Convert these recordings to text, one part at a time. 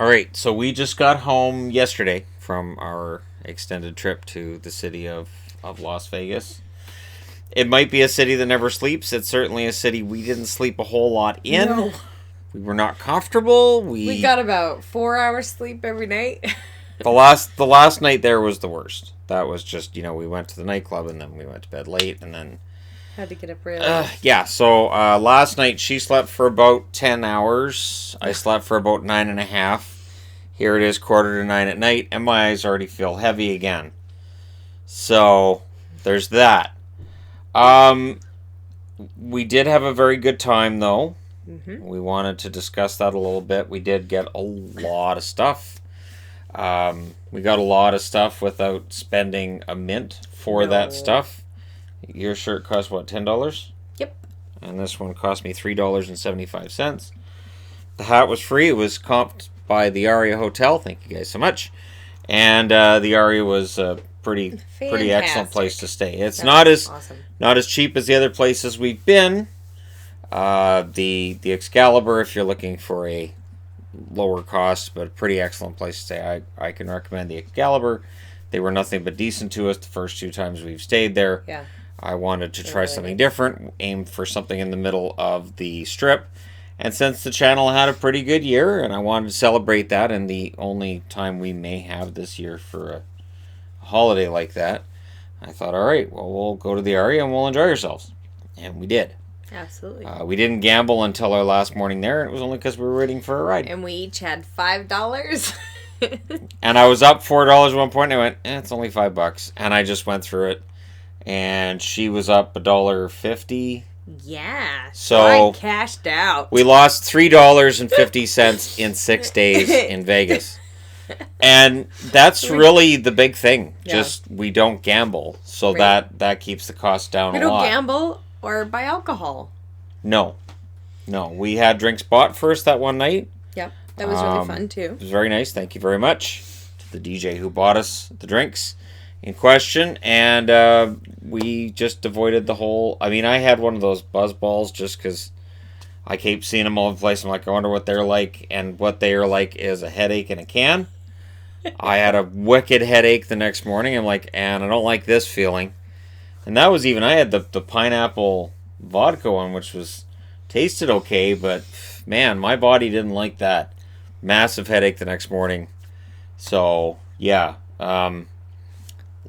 All right, so we just got home yesterday from our extended trip to the city of Las Vegas. It might be a city that never sleeps. It's certainly a city we didn't sleep a whole lot in. No. We were not comfortable. We got about 4 hours sleep every night. The last night there was the worst. That was just, we went to the nightclub and then we went to bed late and then Had to get up really. yeah, so last night she slept for about 10 hours. I slept for about 9.5. Here it is 8:45 at night, and my eyes already feel heavy again. So, there's that. We did have a very good time, though. Mm-hmm. We wanted to discuss that a little bit. We did get a lot of stuff. We got a lot of stuff without spending a mint for that stuff. Your shirt cost, what, $10? Yep. And this one cost me $3.75. The hat was free. It was comped by the Aria Hotel. Thank you guys so much. And the Aria was a pretty excellent place to stay. It's not as cheap as the other places we've been. The Excalibur, if you're looking for a lower cost but a pretty excellent place to stay, I can recommend the Excalibur. They were nothing but decent to us the first 2 times we've stayed there. Yeah. I wanted to try something different, aim for something in the middle of the strip. And since the channel had a pretty good year, and I wanted to celebrate that, and the only time we may have this year for a holiday like that, I thought, all right, well, we'll go to the Aria and we'll enjoy ourselves. And we did. Absolutely. We didn't gamble until our last morning there, and it was only because we were waiting for a ride. And we each had $5. And I was up $4 at one point, and I went, it's only $5. And I just went through it. And she was up $1.50. Yeah. So I cashed out. We lost $3.50 in 6 days in Vegas. And that's really the big thing. Yeah. Just we don't gamble. So that keeps the cost down a lot. We don't gamble or buy alcohol. No. We had drinks bought first that one night. Yep. That was really fun too. It was very nice. Thank you very much to the DJ who bought us the drinks in question, and we just avoided the whole. I mean, I had one of those buzz balls just because I keep seeing them all over the place. I'm like, I wonder what they're like, and what they are like is a headache in a can. I had a wicked headache the next morning. I'm like, and I don't like this feeling. And that was even, I had the pineapple vodka one, which was tasted okay, but man, my body didn't like that. Massive headache the next morning. So yeah.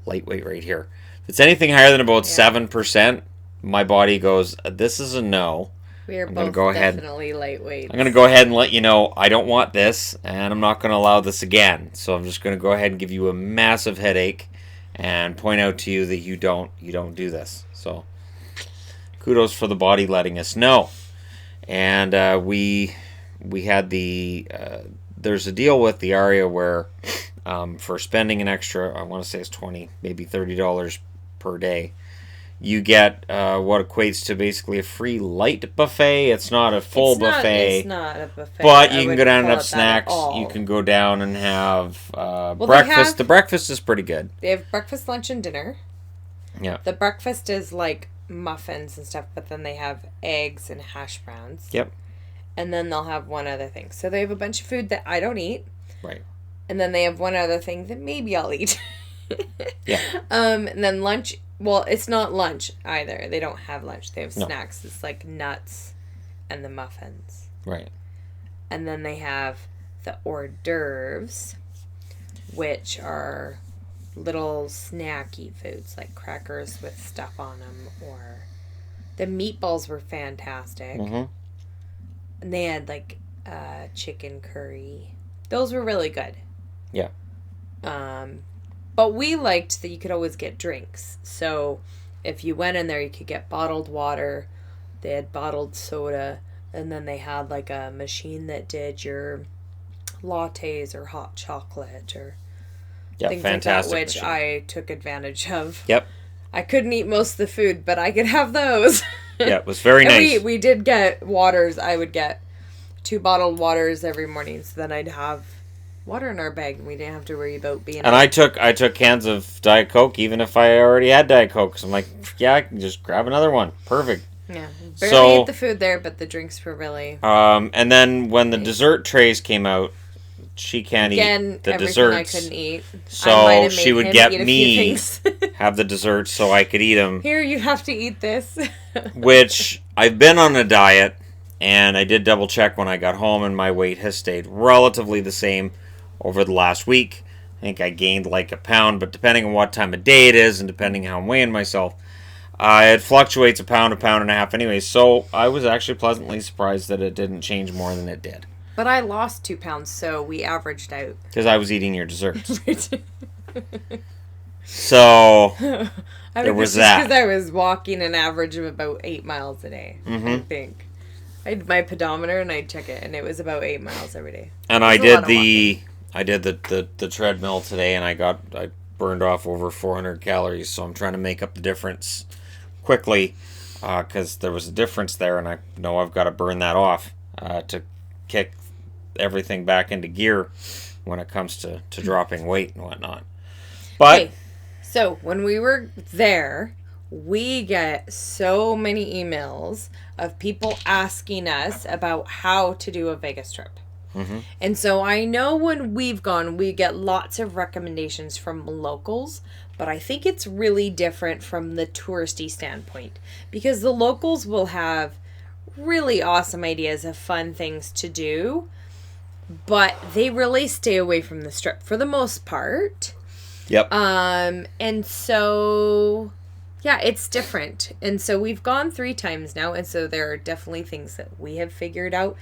Lightweight right here. If it's anything higher than about 7%, my body goes, this is a no. We are both definitely lightweight. I'm going to go ahead and let you know I don't want this, and I'm not going to allow this again. So I'm just going to go ahead and give you a massive headache and point out to you that you don't do this. So kudos for the body letting us know. And we had there's a deal with the Aria where for spending an extra, I want to say it's $20, maybe $30 per day, you get what equates to basically a free light buffet. It's not a full buffet. It's not a buffet. But you can go down and have snacks. You can go down and have breakfast. The breakfast is pretty good. They have breakfast, lunch, and dinner. Yeah. The breakfast is like muffins and stuff, but then they have eggs and hash browns. Yep. And then they'll have one other thing. So they have a bunch of food that I don't eat. Right. And then they have one other thing that maybe I'll eat. Yeah. And then lunch. Well, it's not lunch either. They don't have lunch. They have snacks. It's like nuts and the muffins. Right. And then they have the hors d'oeuvres, which are little snacky foods like crackers with stuff on them, or the meatballs were fantastic. Mm-hmm. And they had like chicken curry. Those were really good. Yeah. But we liked that you could always get drinks. So if you went in there, you could get bottled water. They had bottled soda. And then they had like a machine that did your lattes or hot chocolate or things like that, which machine. I took advantage of. Yep. I couldn't eat most of the food, but I could have those. Yeah, it was very nice. We did get waters. I would get 2 bottled waters every morning, so then I'd have water in our bag, and we didn't have to worry about being. And I took cans of Diet Coke, even if I already had Diet Coke. So I'm like, yeah, I can just grab another one. Perfect. Yeah, barely ate the food there, but the drinks were really. And then when the dessert trays came out, she can't Again, eat the everything desserts. I couldn't eat. I might So have she made would him get eat a few me things. have the desserts so I could eat them. Here, you have to eat this. Which I've been on a diet, and I did double check when I got home, and my weight has stayed relatively the same over the last week. I think I gained like a pound, but depending on what time of day it is and depending how I'm weighing myself, it fluctuates a pound and a half anyway. So I was actually pleasantly surprised that it didn't change more than it did. But I lost 2 pounds, so we averaged out. Because I was eating your desserts. So there was that. Because I was walking an average of about 8 miles a day, I think. I had my pedometer and I'd check it, and it was about 8 miles every day. And I did the treadmill today, and I burned off over 400 calories. So I'm trying to make up the difference quickly, because there was a difference there, and I know I've got to burn that off to kick everything back into gear when it comes to dropping weight and whatnot. But okay, so when we were there, we get so many emails of people asking us about how to do a Vegas trip. Mm-hmm. And so I know when we've gone, we get lots of recommendations from locals, but I think it's really different from the touristy standpoint, because the locals will have really awesome ideas of fun things to do, but they really stay away from the strip for the most part. Yep. And so, yeah, it's different. And so we've gone 3 times now, and so there are definitely things that we have figured out,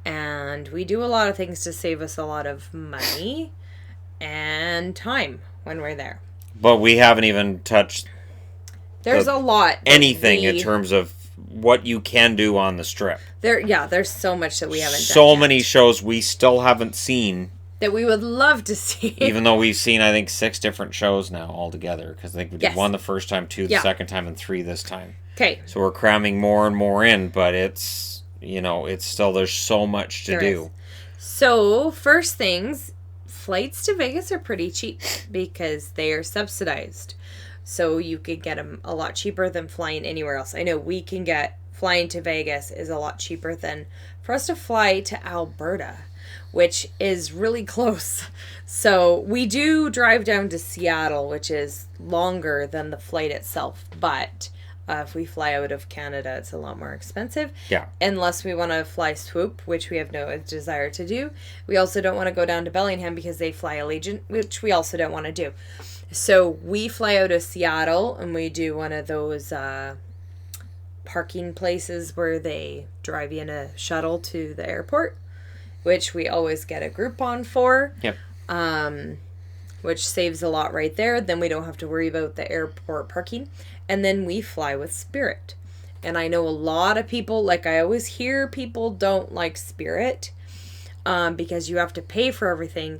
and we do a lot of things to save us a lot of money and time when we're there. But we haven't even touched There's a lot. Anything in terms of what you can do on the strip. There's so much that we haven't done So yet many shows we still haven't seen. that we would love to see. Even though we've seen, I think, 6 different shows now altogether. Because I think we did 1 the first time, 2 the second time, and 3 this time. Okay. So we're cramming more and more in, but it's, it's still, there's so much to do. So, first things, flights to Vegas are pretty cheap because they are subsidized. So you could get them a lot cheaper than flying anywhere else. I know we can get flying to Vegas is a lot cheaper than for us to fly to Alberta, which is really close. So we do drive down to Seattle, which is longer than the flight itself. But if we fly out of Canada, it's a lot more expensive. Yeah. Unless we want to fly Swoop, which we have no desire to do. We also don't want to go down to Bellingham because they fly Allegiant, which we also don't want to do. So we fly out of Seattle and we do one of those parking places where they drive you in a shuttle to the airport, which we always get a Groupon for. Yep. Which saves a lot right there. Then we don't have to worry about the airport parking. And then we fly with Spirit. And I know a lot of people, like I always hear people don't like Spirit because you have to pay for everything.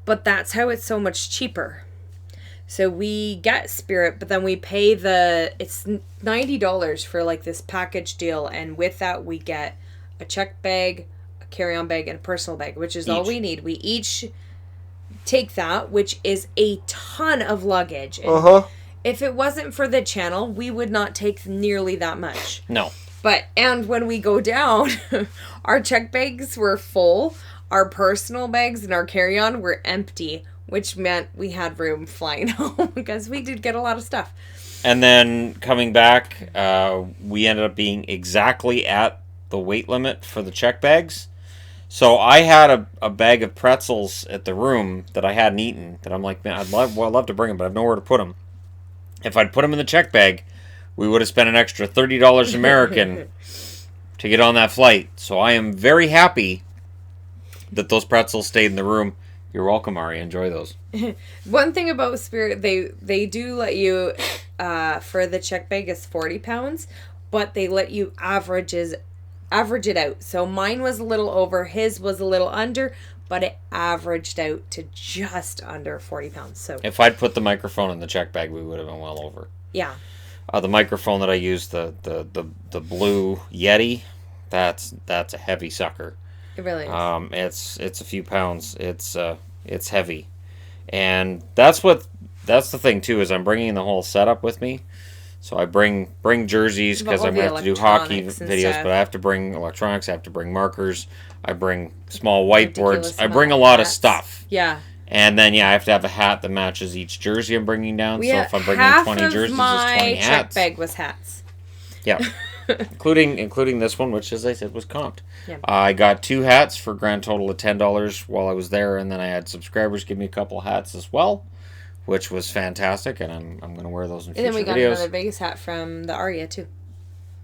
But that's how it's so much cheaper. So we get Spirit, but then we pay it's $90 for like this package deal. And with that, we get a check bag, a carry-on bag, and a personal bag, which is all we need. We each take that, which is a ton of luggage. And if it wasn't for the channel, we would not take nearly that much. No. And when we go down, our check bags were full. Our personal bags and our carry-on were empty, which meant we had room flying home because we did get a lot of stuff. And then coming back, we ended up being exactly at the weight limit for the check bags. So I had a bag of pretzels at the room that I hadn't eaten that I'm like, man, I'd love to bring them, but I have nowhere to put them. If I'd put them in the check bag, we would have spent an extra $30 American to get on that flight. So I am very happy that those pretzels stayed in the room. You're welcome, Aria. Enjoy those. One thing about Spirit, they do let you, for the check bag is 40 pounds, but they let you average it out. So mine was a little over, his was a little under, but it averaged out to just under 40 pounds. So if I'd put the microphone in the check bag, we would have been well over. Yeah. The microphone that I used, the blue Yeti, that's a heavy sucker. It really is. It's a few pounds. It's heavy, and that's the thing too, is I'm bringing the whole setup with me. So I bring jerseys But because all I'm the going to have to do hockey electronics and videos, stuff. but I have to bring electronics, I have to bring markers, I bring small whiteboards, Ridiculous I amount bring a of lot of hats. stuff. Yeah. And then, yeah, I have to have a hat that matches each jersey I'm bringing down. So if I'm bringing half 20 of jerseys, it's my 20 check hats. bag was hats. Yeah. including this one, which, as I said, was comped. Yeah. I got 2 hats for a grand total of $10 while I was there, and then I had subscribers give me a couple hats as well, which was fantastic, and I'm going to wear those in And future then we got videos. another Vegas hat from the Aria too.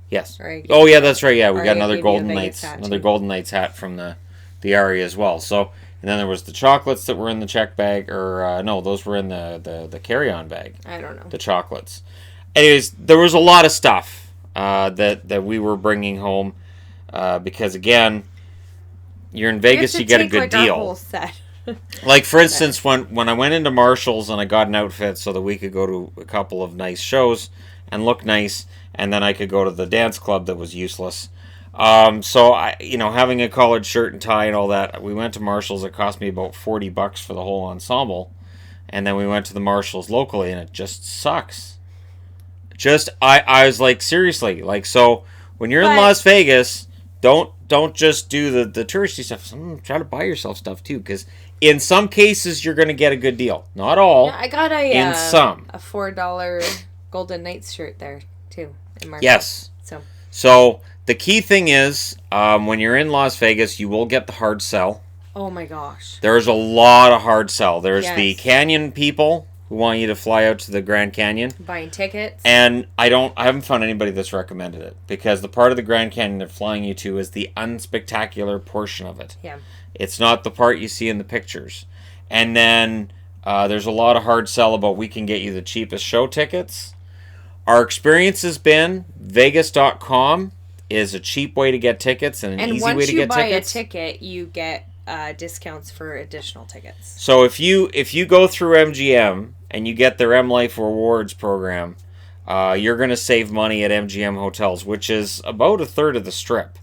Yes. Right. Oh yeah, that's right. Yeah, we got Aria another gave you a Golden Vegas Knights, hat, another too. Golden Knights hat from the Aria as well. So, and then there was the chocolates that were in the check bag, or no, those were in the carry-on bag. I don't know. The chocolates. Anyways, there was a lot of stuff that we were bringing home because again, you're in Vegas, you get a good deal. Our whole set. Like for instance, when I went into Marshalls and I got an outfit so that we could go to a couple of nice shows and look nice, and then I could go to the dance club that was useless. So I, having a collared shirt and tie and all that, we went to Marshalls. It cost me about $40 for the whole ensemble, and then we went to the Marshalls locally, and it just sucks. I was like, seriously, like, so when you're in Las Vegas, don't just do the touristy stuff. Try to buy yourself stuff too, because in some cases you're going to get a good deal. Not all. Yeah, I got in some a $4 Golden Knights shirt there too. In March. Yes. So the key thing is, when you're in Las Vegas, you will get the hard sell. Oh my gosh. There's a lot of hard sell. There's the Yes. canyon people who want you to fly out to the Grand Canyon. Buying tickets. And I haven't found anybody that's recommended it, because the part of the Grand Canyon they're flying you to is the unspectacular portion of it. Yeah. It's not the part you see in the pictures. And then there's a lot of hard sell about we can get you the cheapest show tickets. Our experience has been Vegas.com is a cheap way to get tickets and an easy way to get tickets. And once you buy a ticket, you get discounts for additional tickets. So if you go through MGM and you get their M Life Rewards program, you're going to save money at MGM hotels, which is about a third of the Strip.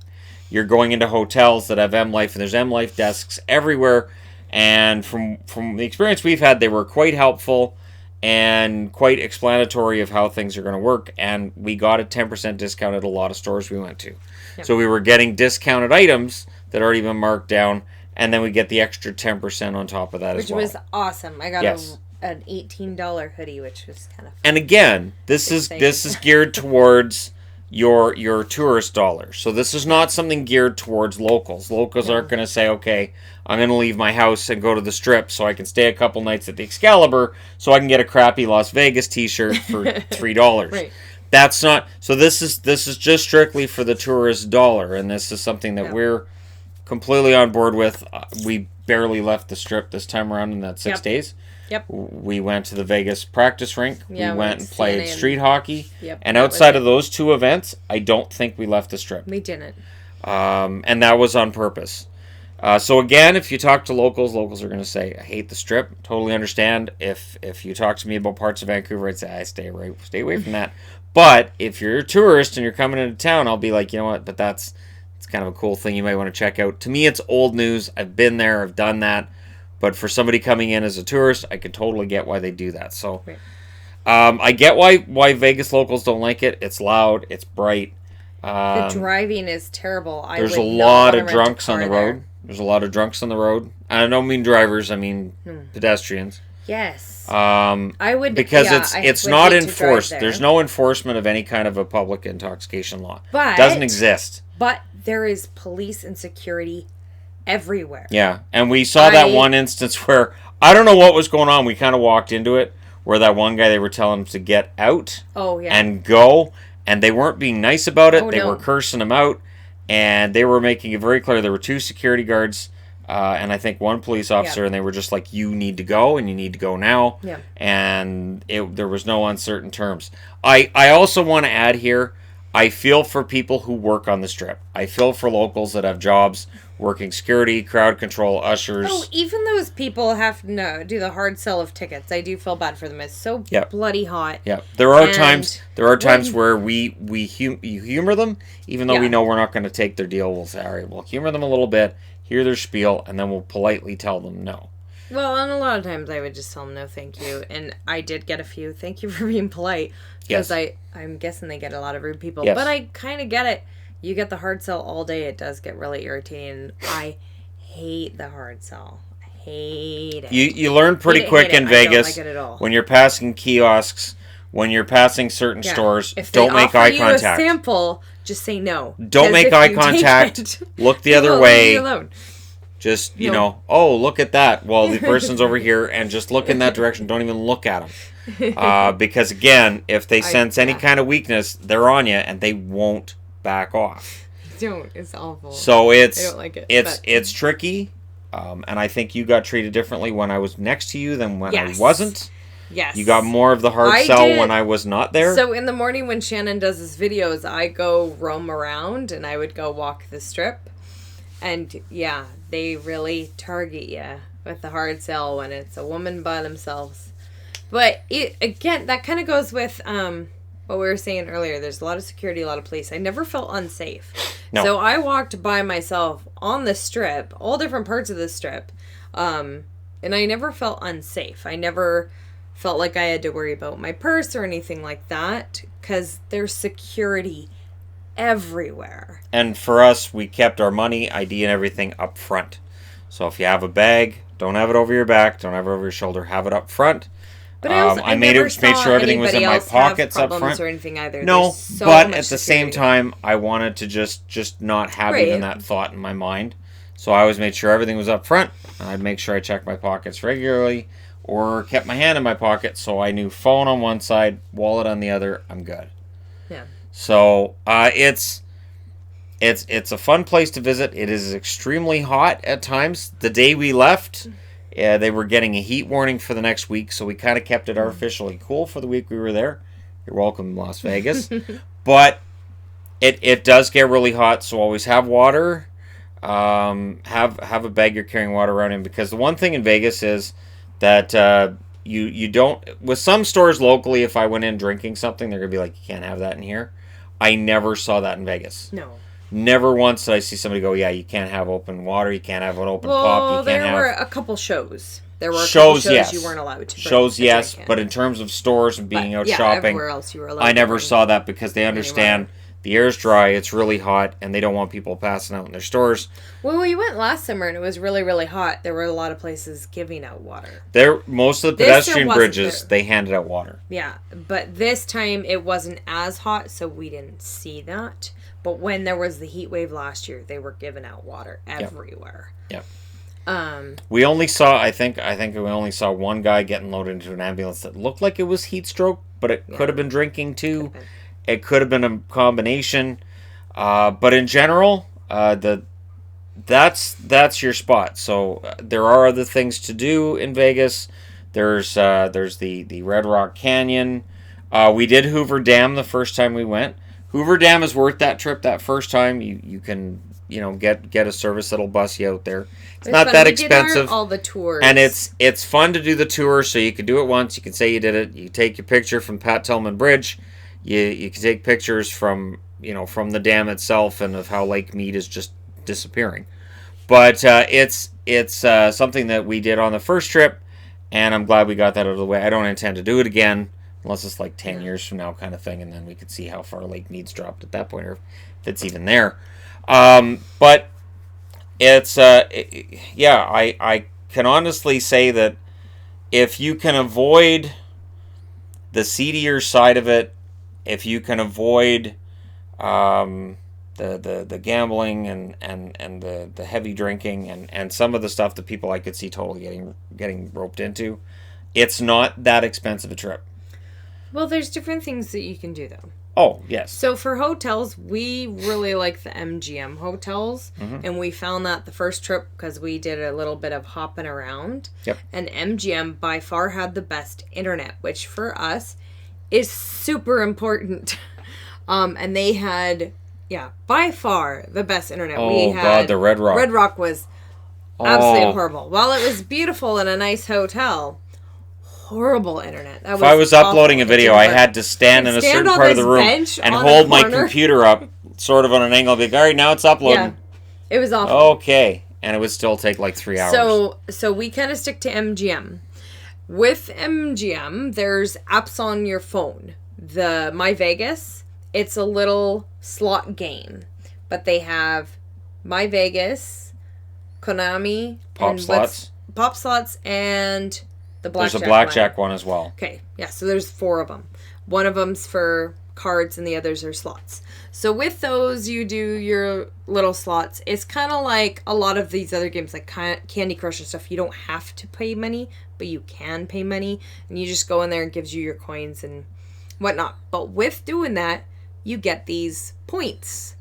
You're going into hotels that have M Life, and there's M Life desks everywhere. And from the experience we've had, they were quite helpful and quite explanatory of how things are going to work. And we got a 10% discount at a lot of stores we went to. Yep. So we were getting discounted items that already been marked down, and then we get the extra 10% on top of that as well. Which was awesome. I got an $18 hoodie, which was kind of fun. And again, this is geared towards your tourist dollar. So this is not something geared towards locals. Locals aren't going to say, okay, I'm going to leave my house and go to the Strip so I can stay a couple nights at the Excalibur so I can get a crappy Las Vegas t-shirt for $3. Right. That's not. So this is just strictly for the tourist dollar, and this is something that we're completely on board with. We barely left the Strip this time around in that 6 days. Yep. We went to the Vegas practice rink. Yeah, we went and played street hockey. Yep, and outside of those 2 events, I don't think we left the Strip. We didn't. And that was on purpose. So again, if you talk to locals are going to say, I hate the Strip. Totally understand. If you talk to me about parts of Vancouver, I'd say, I stay away from that. But if you're a tourist and you're coming into town, I'll be like, you know what? But it's kind of a cool thing you might want to check out. To me, it's old news. I've been there. I've done that. But for somebody coming in as a tourist, I could totally get why they do that. So I get why Vegas locals don't like it. It's loud. It's bright. The driving is terrible. There's a lot of drunks on the road. There's a lot of drunks on the road. I don't mean drivers. I mean pedestrians. Yes. I would, because it's not enforced. There's no enforcement of any kind of a public intoxication law. But it doesn't exist. But there is police and security everywhere. Yeah, and we saw that one instance where I don't know what was going on. We kind of walked into it where that one guy, they were telling him to get out and go, and they weren't being nice about it. They were cursing him out, and they were making it very clear. There were 2 security guards and I think 1 police officer, and they were just like, you need to go, and you need to go now. Yeah. And there was no uncertain terms. I also want to add here, I feel for people who work on the Strip. I feel for locals that have jobs working security, crowd control, ushers. Oh, even those people have to do the hard sell of tickets. I do feel bad for them. It's so bloody hot. Yeah, there are times where we humor them, even though we know we're not going to take their deal. We'll say, all right, we'll humor them a little bit, hear their spiel, and then we'll politely tell them no. Well, and a lot of times I would just tell them no thank you. And I did get a few thank you for being polite. Because I'm guessing they get a lot of rude people. Yes. But I kind of get it. You get the hard sell all day, it does get really irritating. I hate the hard sell. I hate it. You learn pretty quick in Vegas I don't like it at all. when you're passing kiosks, when you're passing certain stores, if don't make eye you contact. A sample, just say no. Don't make eye contact. Look the other way. Just, you know, oh, look at that. Well, the person's over here, and just look in that direction. Don't even look at them. Because, again, if they sense any kind of weakness, they're on you, and they won't back off. Don't. It's awful. So I don't like it. It's tricky, and I think you got treated differently when I was next to you than when I wasn't. Yes. You got more of the hard sell when I was not there. So in the morning when Shannon does his videos, I go roam around, and I would go walk the strip. And, yeah, they really target you with the hard sell when it's a woman by themselves. But, again, that kind of goes with what we were saying earlier. There's a lot of security, a lot of police. I never felt unsafe. No. So I walked by myself on the strip, all different parts of the strip, and I never felt unsafe. I never felt like I had to worry about my purse or anything like that, because there's security everywhere. And for us, we kept our money, ID, and everything up front. So if you have a bag, don't have it over your back, don't have it over your shoulder, have it up front. But I made sure everything was in my pockets up front. Or anything either. No, but at the same time, I wanted to just not have even that thought in my mind. So I always made sure everything was up front. I'd make sure I checked my pockets regularly, or kept my hand in my pocket, so I knew phone on one side, wallet on the other. I'm good. Yeah. So it's a fun place to visit. It is extremely hot at times. The day we left, they were getting a heat warning for the next week, so we kind of kept it artificially cool for the week we were there. You're welcome, Las Vegas. But it does get really hot, so always have water. Have a bag you're carrying water around in, because the one thing in Vegas is that you don't, with some stores locally, if I went in drinking something, they're gonna be like, you can't have that in here. I never saw that in Vegas. No. Never once did I see somebody go, yeah, you can't have open water, you can't have an open pop, you can't have... Well, there were a couple shows. There were a shows, couple shows yes. You weren't allowed to. Shows, yes, but in terms of stores and being out shopping, everywhere else you were allowed I never saw that, because they understand the air's dry, it's really hot, and they don't want people passing out in their stores. Well, we went last summer and it was really, really hot. There were a lot of places giving out water. Most of the pedestrian bridges, they handed out water. Yeah, but this time it wasn't as hot, so we didn't see that. But when there was the heat wave last year, they were giving out water everywhere. Yep. We only saw, I think we only saw one guy getting loaded into an ambulance that looked like it was heat stroke, but it could have been drinking too. It could have been a combination. But in general, that's your spot. So there are other things to do in Vegas. There's the Red Rock Canyon. We did Hoover Dam the first time we went. Hoover Dam is worth that trip that first time. You can get a service that'll bus you out there. It's not that expensive. All the tours. And it's fun to do the tour, so you can do it once. You can say you did it. You take your picture from Pat Tillman Bridge. You can take pictures from the dam itself and of how Lake Mead is just disappearing. But it's something that we did on the first trip, and I'm glad we got that out of the way. I don't intend to do it again, unless it's like 10 years from now kind of thing, and then we could see how far Lake Mead's dropped at that point, or if it's even there. But it's I can honestly say that if you can avoid the seedier side of it, if you can avoid the gambling and the heavy drinking and some of the stuff that people I could see totally getting roped into, it's not that expensive a trip. Well, there's different things that you can do, though. Oh, yes. So for hotels, we really like the MGM hotels, and we found that the first trip because we did a little bit of hopping around. Yep. And MGM by far had the best internet, which for us is super important. And they had, by far the best internet. Oh, God, the Red Rock. Red Rock was absolutely horrible. While it was beautiful in a nice hotel, horrible internet. If I was uploading a video, I had to stand in a certain part of the room and hold my computer up sort of on an angle and be like, all right, now it's uploading. Yeah, it was awful. Okay. and it would still take like 3 hours. So we kind of stick to MGM. With MGM, there's apps on your phone. The My Vegas, it's a little slot game, but they have My Vegas, Konami, Pop slots. Pop slots, and the blackjack. There's a blackjack one as well. Okay, yeah, so there's 4 of them. One of them's for cards and the others are slots. So with those, you do your little slots. It's kind of like a lot of these other games, like Candy Crush and stuff. You don't have to pay money, but you can pay money. And you just go in there and gives you your coins and whatnot. But with doing that, you get these points.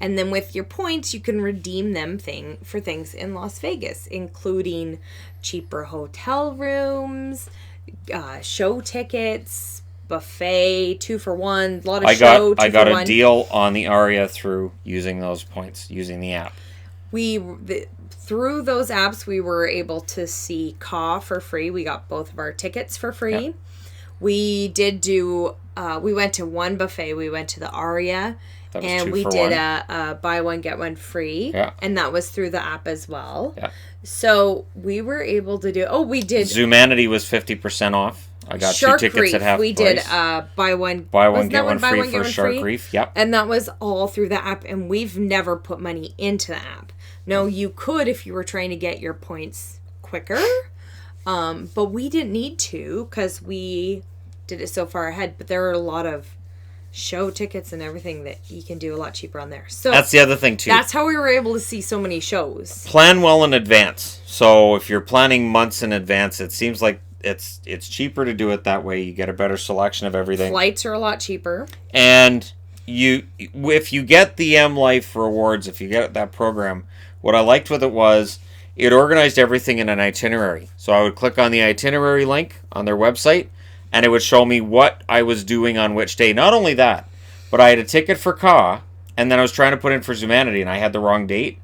And then with your points, you can redeem them for things in Las Vegas, including cheaper hotel rooms, show tickets, buffet, 2 for 1, a lot of I got a one. deal on the Aria through using those points, using the app. Through those apps, we were able to see Ka for free. We got both of our tickets for free. Yep. We did do. We went to one buffet. We went to the Aria, and we did a buy one get one free. Yeah. And that was through the app as well. Yeah. So we were able to do. Oh, we did. Zumanity was 50% off. I got Shark 2 tickets Reef. at half We price. did buy one get one free for Shark free? Reef. Yep. And that was all through the app, and we've never put money into the app. No, you could if you were trying to get your points quicker, but we didn't need to because we did it so far ahead. But there are a lot of show tickets and everything that you can do a lot cheaper on there. So that's the other thing too. That's how we were able to see so many shows. Plan well in advance. So if you're planning months in advance, it seems like it's cheaper to do it that way. You get a better selection of everything. Flights are a lot cheaper. And if you get the M Life rewards, if you get that program, what I liked with it was it organized everything in an itinerary. So I would click on the itinerary link on their website, and it would show me what I was doing on which day. Not only that, but I had a ticket for Ka, and then I was trying to put in for Zumanity, and I had the wrong date.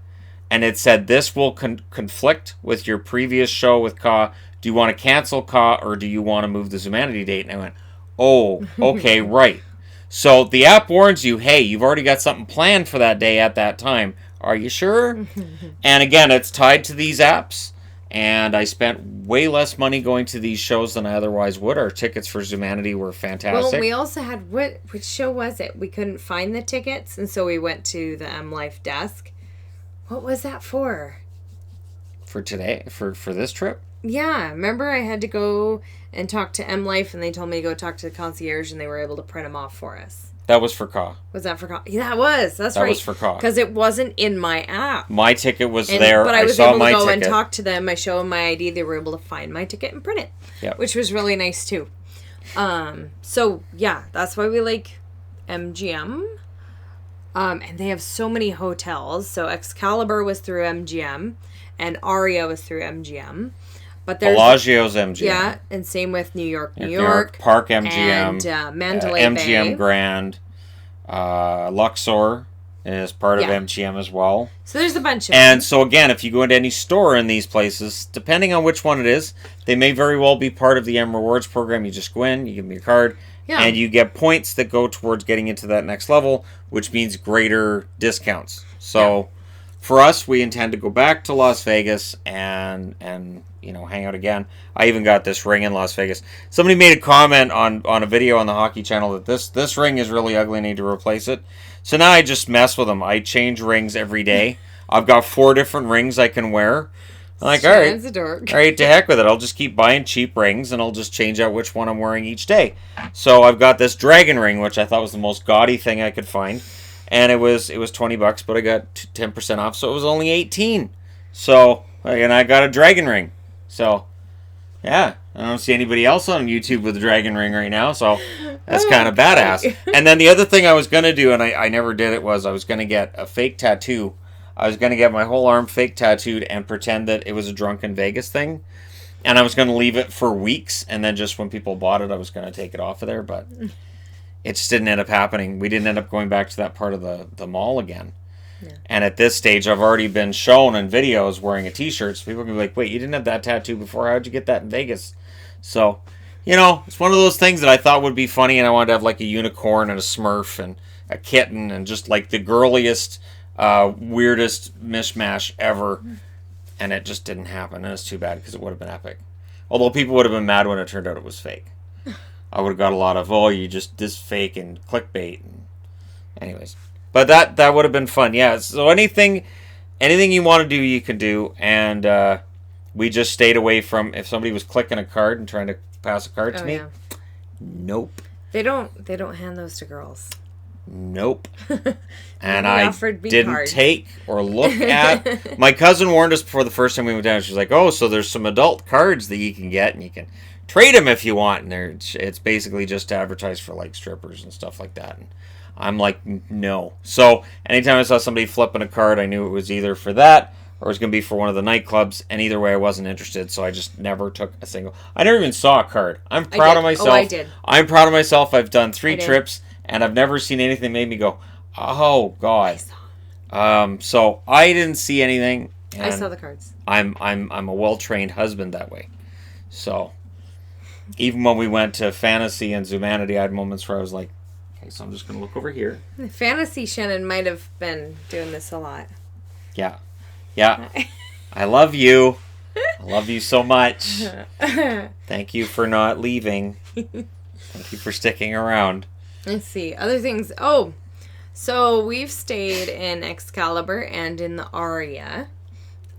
And it said, this will conflict with your previous show with Ka. Do you want to cancel Ka, or do you want to move the Zumanity date? And I went, oh, okay, right. So the app warns you, hey, you've already got something planned for that day at that time. Are you sure? And again, it's tied to these apps. And I spent way less money going to these shows than I otherwise would. Our tickets for Zumanity were fantastic. Well, we also had, which show was it? We couldn't find the tickets, and so we went to the M Life desk. What was that for? For today? For this trip? Yeah. Remember I had to go and talk to M Life, and they told me to go talk to the concierge, and they were able to print them off for us. That was for Ka. Was that for Ka? Yeah, it was. That's right. That was for Ka. Because it wasn't in my app. My ticket was there. But I was saw able my to go ticket. and talk to them. I showed them my ID. They were able to find my ticket and print it. Yep. Which was really nice, too. So, yeah, that's why we like MGM. And they have so many hotels. So Excalibur was through MGM. And Aria was through MGM. But there's Bellagio's MGM. Yeah, and same with New York. Park MGM. And Mandalay MGM Bay. Grand. Luxor is part of MGM as well. So there's a bunch of And them. so again, if you go into any store in these places, depending on which one it is, they may very well be part of the M Rewards program. You just go in, you give them your card, and you get points that go towards getting into that next level, which means greater discounts. So for us, we intend to go back to Las Vegas and hang out again. I even got this ring in Las Vegas. Somebody made a comment on a video on the hockey channel that this ring is really ugly, I need to replace it. So now I just mess with them. I change rings every day. I've got 4 different rings I can wear. I'm like, all right, to heck with it. I'll just keep buying cheap rings, and I'll just change out which one I'm wearing each day. So I've got this dragon ring, which I thought was the most gaudy thing I could find. And it was $20, but I got 10% off, so it was only $18. So, and I got a dragon ring. So, yeah, I don't see anybody else on YouTube with a dragon ring right now, so that's kind of badass. And then the other thing I was going to do, and I never did it, was I was going to get a fake tattoo. I was going to get my whole arm fake tattooed and pretend that it was a Drunken Vegas thing. And I was going to leave it for weeks, and then just when people bought it, I was going to take it off of there, but it just didn't end up happening. We didn't end up going back to that part of the mall again. Yeah. And at this stage, I've already been shown in videos wearing a t-shirt, so people can be like, wait, you didn't have that tattoo before? How'd you get that in Vegas? So, it's one of those things that I thought would be funny, and I wanted to have like a unicorn and a Smurf and a kitten and just like the girliest, weirdest mishmash ever. and it just didn't happen, and it's too bad because it would have been epic. Although people would have been mad when it turned out it was fake. I would have got a lot of, you just this fake and clickbait. And anyways, but that would have been fun. Yeah. So anything you want to do, you can do, and we just stayed away from if somebody was clicking a card and trying to pass a card to me. Yeah. Nope. They don't hand those to girls. Nope. And I didn't take or look at. My cousin warned us before the first time we went down. She was like, "Oh, so there's some adult cards that you can get, and you can trade them if you want." And it's basically just to advertise for like strippers and stuff like that. And I'm like, no. So anytime I saw somebody flipping a card, I knew it was either for that or it was going to be for one of the nightclubs. And either way, I wasn't interested. So I just never took a single. I never even saw a card. I'm proud of myself. I did. I'm proud of myself. I've done 3 trips. And I've never seen anything that made me go, oh, God. So I didn't see anything. I saw the cards. I'm a well-trained husband that way. So even when we went to Fantasy and Zumanity, I had moments where I was like, okay, so I'm just going to look over here. Fantasy Shannon might have been doing this a lot. Yeah. Yeah. I love you. I love you so much. Thank you for not leaving. Thank you for sticking around. Let's see. Other things. Oh, so we've stayed in Excalibur and in the Aria.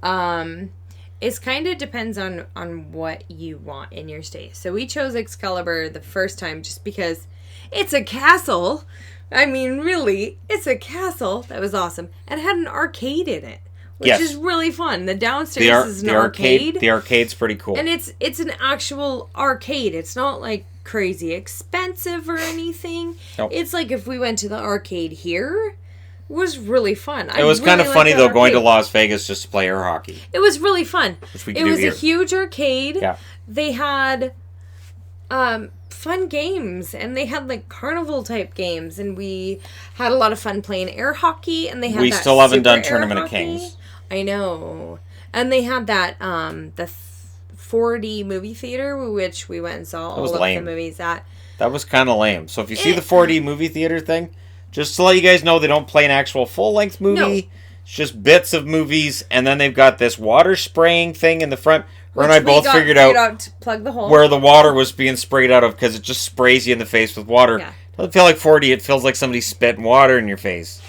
It kind of depends on what you want in your stay. So we chose Excalibur the first time just because it's a castle. I mean, really, it's a castle. That was awesome. And it had an arcade in it, which is really fun. The downstairs is an arcade. The arcade's pretty cool. And it's an actual arcade. It's not like crazy expensive or anything. Nope. It's like if we went to the arcade here, it was really fun. It was kind of funny though going to Las Vegas just to play air hockey. It was really fun. It was a huge arcade. Yeah. They had fun games and they had like carnival type games and we had a lot of fun playing air hockey and they had we still haven't done Tournament of Kings. I know. And they had that the 4D movie theater, which we went and saw all of the movies at. That was kind of lame. So if you see the 4D movie theater thing, just to let you guys know, they don't play an actual full-length movie. No. It's just bits of movies, and then they've got this water spraying thing in the front. Her and I both figured out to plug the hole where the water was being sprayed out of because it just sprays you in the face with water. Yeah. It doesn't feel like 4D. It feels like somebody spitting water in your face.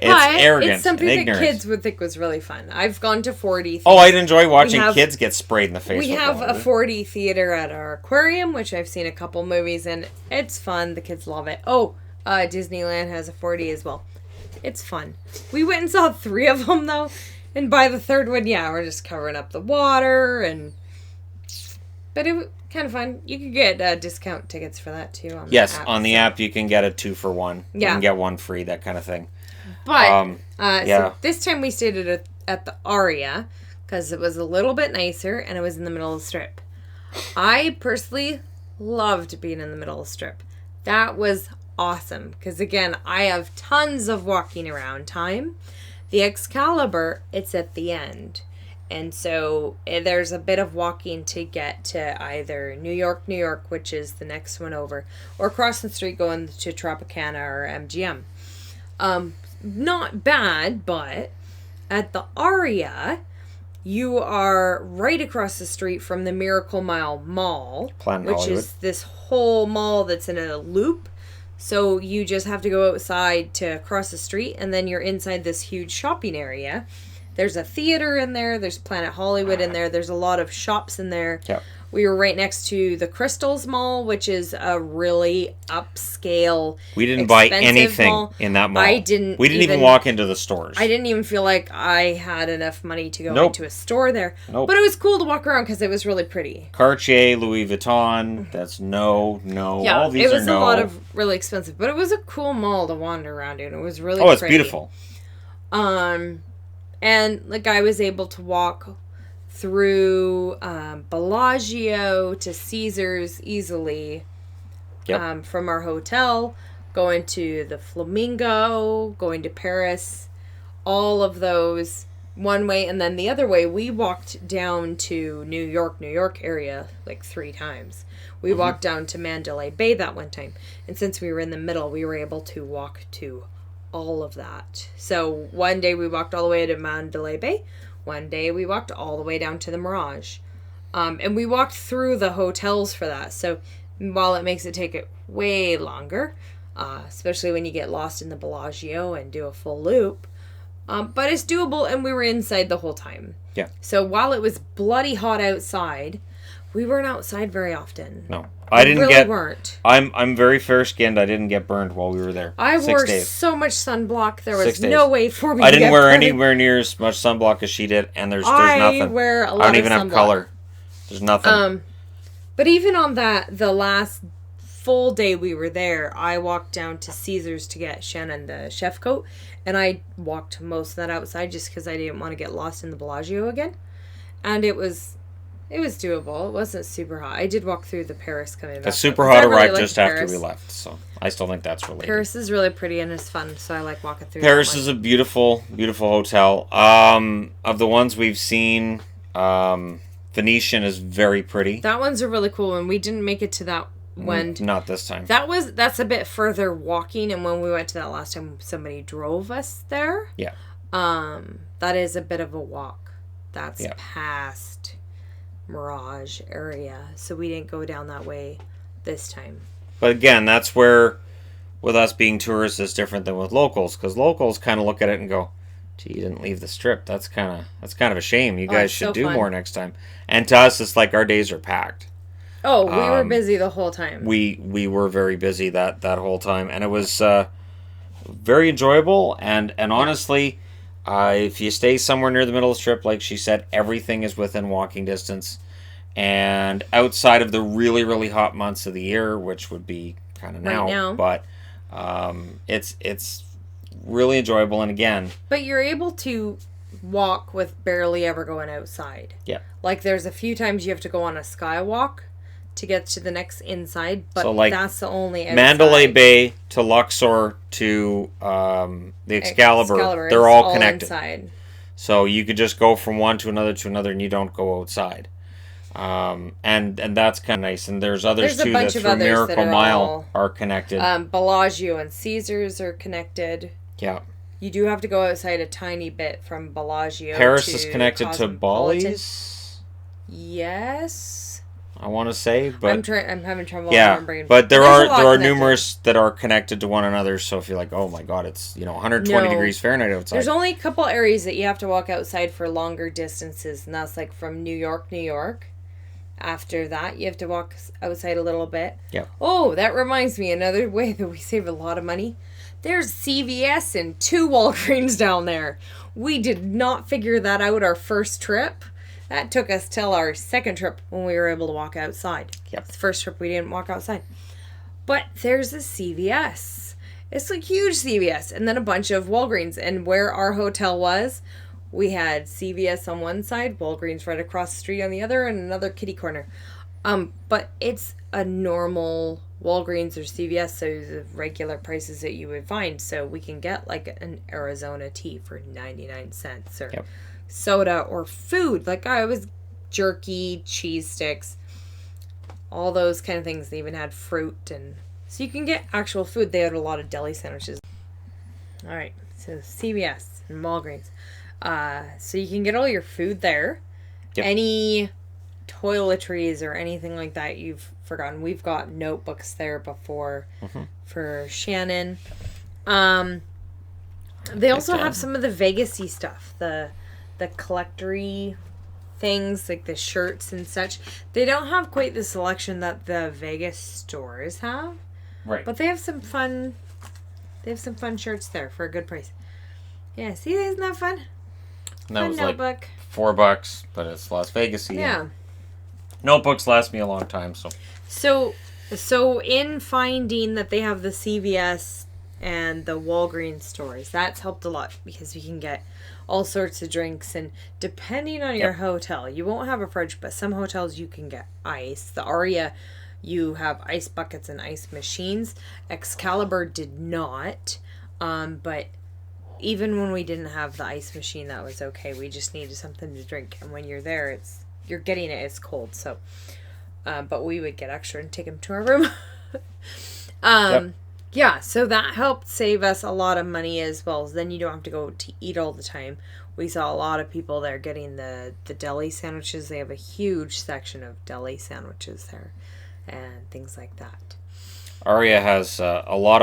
It's arrogant. It's something and ignorant. that kids would think was really fun. I've gone to 4D theaters. Oh, I'd enjoy watching kids get sprayed in the face. We have a 4D theater at our aquarium, which I've seen a couple movies in. It's fun. The kids love it. Oh, Disneyland has a 4D as well. It's fun. We went and saw 3 of them though, and by the 3rd one, we're just covering up the water but it was kind of fun. You could get discount tickets for that too. On the app, on the app you can get a 2 for 1. Yeah. You can get 1 free, that kind of thing. But so this time we stayed at the Aria because it was a little bit nicer and it was in the middle of the strip. I personally loved being in the middle of the strip. That was awesome because again, I have tons of walking around time. The Excalibur, it's at the end. And so there's a bit of walking to get to either New York, which is the next one over, or across the street going to Tropicana or MGM. Not bad, but at the Aria, you are right across the street from the Miracle Mile Mall, which is this whole mall that's in a loop. So you just have to go outside to cross the street, and then you're inside this huge shopping area. There's a theater in there. There's Planet Hollywood in there. There's a lot of shops in there. Yep. We were right next to the Crystals Mall, which is a really upscale, we didn't buy anything in that mall. We didn't even walk into the stores. I didn't even feel like I had enough money to go into a store there. Nope. But it was cool to walk around because it was really pretty. Cartier, Louis Vuitton, that's no. Yeah, all these it was a lot of really expensive. But it was a cool mall to wander around in. It was really pretty. It's beautiful. And like I was able to walk through Bellagio to Caesars easily from our hotel, going to the Flamingo, going to Paris, all of those one way. And then the other way, we walked down to New York area like 3 times. We walked down to Mandalay Bay that one time. And since we were in the middle, we were able to walk to all of that. So one day we walked all the way to Mandalay Bay. one day we walked all the way down to the Mirage. And we walked through the hotels for that. So while it makes it take it way longer, especially when you get lost in the Bellagio and do a full loop, but it's doable, and we were inside the whole time. Yeah. So while it was bloody hot outside, we weren't outside very often. No. I didn't really get. Weren't. I'm very fair skinned. I didn't get burned while we were there. I 6 wore days. so much sunblock. There was 6 days. no way for me. I to didn't get wear burned. anywhere near as much sunblock as she did, and there's I nothing. wear a lot I don't of even have sunblock. color. There's nothing. But even on the last full day we were there, I walked down to Caesars to get Shannon the chef coat, and I walked most of that outside just because I didn't want to get lost in the Bellagio again. And it was doable. It wasn't super hot. I did walk through the Paris coming back. The super hot arrived just after we left, so I still think that's related. Paris is really pretty and it's fun, so I like walking through. Paris is a beautiful, beautiful hotel. Of the ones we've seen, Venetian is very pretty. That one's a really cool one. We didn't make it to that one. Not this time. That's a bit further walking, and when we went to that last time, somebody drove us there. Yeah. That is a bit of a walk. That's past Mirage area, so we didn't go down that way this time. But again, that's where, with us being tourists, it's different than with locals, because locals kind of look at it and go, "Gee, you didn't leave the strip. That's kind of a shame. You guys should do more next time." And to us, it's like our days are packed. Oh, we were busy the whole time. We were very busy that whole time, and it was very enjoyable. And honestly, if you stay somewhere near the middle of the strip, like she said, everything is within walking distance. And outside of the really, really hot months of the year, which would be kind of now, but it's really enjoyable. And again, but you're able to walk with barely ever going outside. Yeah. Like there's a few times you have to go on a skywalk to get to the next inside, but so like that's the only outside. Mandalay Bay to Luxor to the Excalibur, they're all connected. Inside. So you could just go from one to another, and you don't go outside. And that's kind of nice. And there's others too that through Miracle Mile are connected. Bellagio and Caesars are connected. Yeah. You do have to go outside a tiny bit from Bellagio. Paris is connected to Bali's. Yes. I want to say, but I'm having trouble remembering. But there are numerous that are connected to one another. So if you're like, oh my god, it's 120 degrees Fahrenheit outside. There's only a couple areas that you have to walk outside for longer distances, and that's like from New York. After that, you have to walk outside a little bit. Yeah. Oh, that reminds me, another way that we save a lot of money. There's CVS and 2 Walgreens down there. We did not figure that out our first trip. That took us till our second trip when we were able to walk outside. Yep. The first trip we didn't walk outside. But there's a CVS. It's a huge CVS. And then a bunch of Walgreens. And where our hotel was, we had CVS on one side, Walgreens right across the street on the other, and another kitty corner. But it's a normal Walgreens or CVS, so the regular prices that you would find. So we can get like an Arizona tea for 99 cents or soda or food. Like I was jerky, cheese sticks, all those kind of things. They even had fruit, and so you can get actual food. They had a lot of deli sandwiches. All right, so CVS and Walgreens. So you can get all your food there. Yep. Any toiletries or anything like that you've forgotten. We've got notebooks there before for Shannon. They also have some of the Vegas-y stuff. The collectory things, like the shirts and such. They don't have quite the selection that the Vegas stores have. Right. But they have some fun shirts there for a good price. Yeah, see, isn't that fun? And that was notebook. Like $4, but it's Las Vegas-y. Yeah. Notebooks last me a long time, so. So in finding that they have the CVS and the Walgreens stores, that's helped a lot because we can get all sorts of drinks, and depending on your hotel, you won't have a fridge, but some hotels you can get ice. The Aria, you have ice buckets and ice machines. Excalibur did not, but even when we didn't have the ice machine, that was okay. We just needed something to drink, and when you're there, you're getting it. It's cold, so. But we would get extra and take them to our room. Yeah, so that helped save us a lot of money as well. Then you don't have to go to eat all the time. we saw a lot of people there getting the deli sandwiches. They have a huge section of deli sandwiches there and things like that. Aria has a lot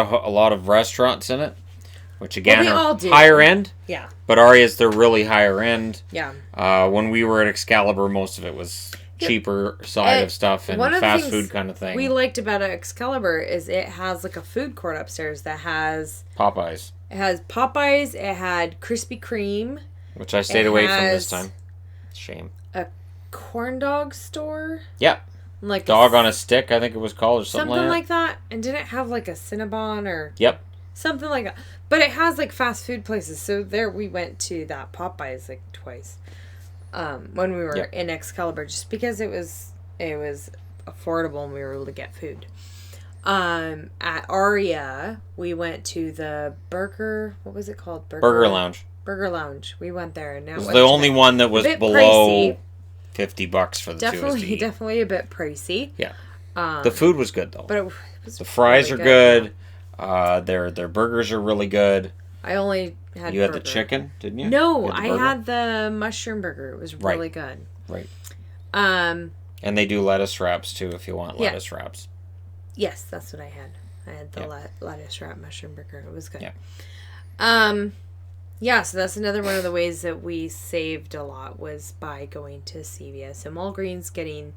of restaurants in it, which again Well, they all are do. higher end. Yeah. But Aria's, they're really higher end. Yeah. When we were at Excalibur, most of it was cheaper side of stuff and one of the fast things food kind of thing. we liked about Excalibur is it has like a food court upstairs that has Popeyes, it has Popeyes, it had Krispy Kreme, which I stayed away from this time. Shame. a corn dog store, Yep. like Dog on a stick, I think it was called, or something, something like like that, and didn't it have like a Cinnabon or Yep. something like that. But it has like fast food places. So there we went to that Popeyes like twice. When we were in Excalibur, just because it was affordable and we were able to get food. At Aria, we went to the what was it called? Burger Lounge. Burger Lounge. We went there, and it was the only one that was below $50 for the two of us to eat. Definitely a bit pricey. Yeah. The food was good though. But it was the fries really are good. Yeah. Their burgers are really good. I only had You had the chicken, didn't you? No, I had the mushroom burger. It was really good. Right. And they do lettuce wraps too if you want lettuce wraps. Yes, that's what I had. I had the lettuce wrap mushroom burger. It was good. Yeah. So that's another one of the ways that we saved a lot was by going to CVS and Walgreens, getting